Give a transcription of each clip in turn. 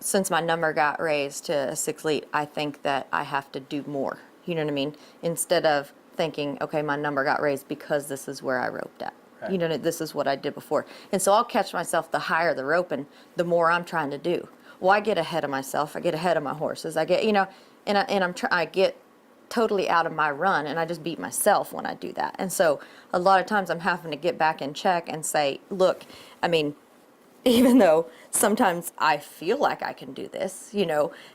since my number got raised to a 6 elite, I think that I have to do more. You know what I mean? Instead of thinking, okay, my number got raised because this is where I roped at. Right. You know, this is what I did before. And so I'll catch myself, the higher the roping, the more I'm trying to do. Well, I get ahead of myself. I get ahead of my horses. I get, I get totally out of my run, and I just beat myself when I do that. And so a lot of times I'm having to get back in check and say, look, I mean, even though sometimes I feel like I can do this,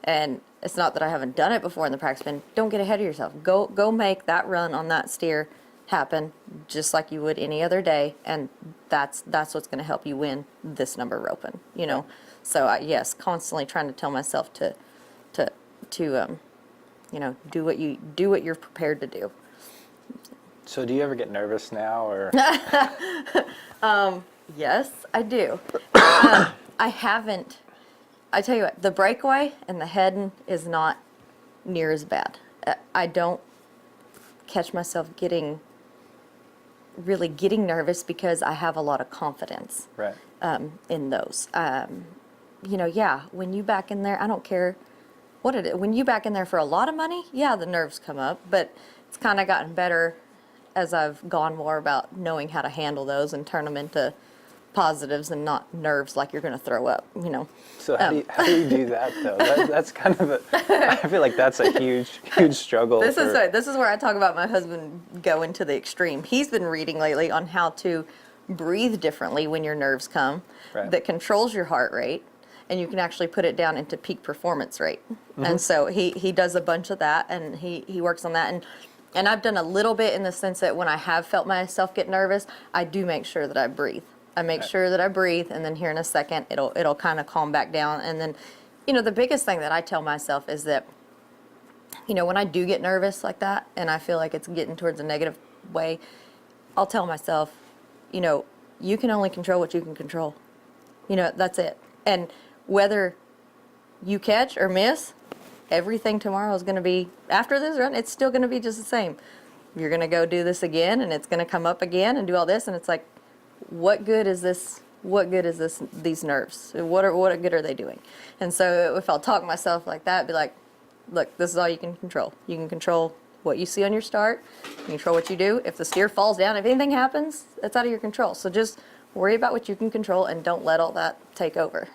and it's not that I haven't done it before in the practice pen, don't get ahead of yourself. Go make that run on that steer happen just like you would any other day, and that's what's going to help you win this number roping, So yes, constantly trying to tell myself to do what you're prepared to do. So do you ever get nervous now, or? Yes, I do. I haven't. I tell you what, the breakaway and the heading is not near as bad. I don't catch myself really getting nervous because I have a lot of confidence Right. in those. Yeah, when you back in there, I don't care what it is. When you back in there for a lot of money, yeah, the nerves come up, but it's kind of gotten better as I've gone more about knowing how to handle those and turn them into positives and not nerves like you're going to throw up, So how do you do that though? That's kind of I feel like that's a huge struggle. This is where I talk about my husband going to the extreme. He's been reading lately on how to breathe differently when your nerves come, Right. that controls your heart rate, and you can actually put it down into peak performance rate. And so he does a bunch of that, and he works on that. And I've done a little bit in the sense that when I have felt myself get nervous, I do make sure that I breathe. I make sure that I breathe, and then here in a second, it'll kind of calm back down. And then, the biggest thing that I tell myself is that, when I do get nervous like that, and I feel like it's getting towards a negative way, I'll tell myself, you can only control what you can control. That's it. And whether you catch or miss, everything tomorrow is going to be, after this run, it's still going to be just the same. You're going to go do this again, and it's going to come up again and do all this, and it's like, what good is this? What good is this? These nerves? What good are they doing? And so if I'll talk myself like that, be like, look, this is all you can control. You can control what you see on your start. You can control what you do. If the steer falls down, if anything happens, that's out of your control. So just worry about what you can control and don't let all that take over.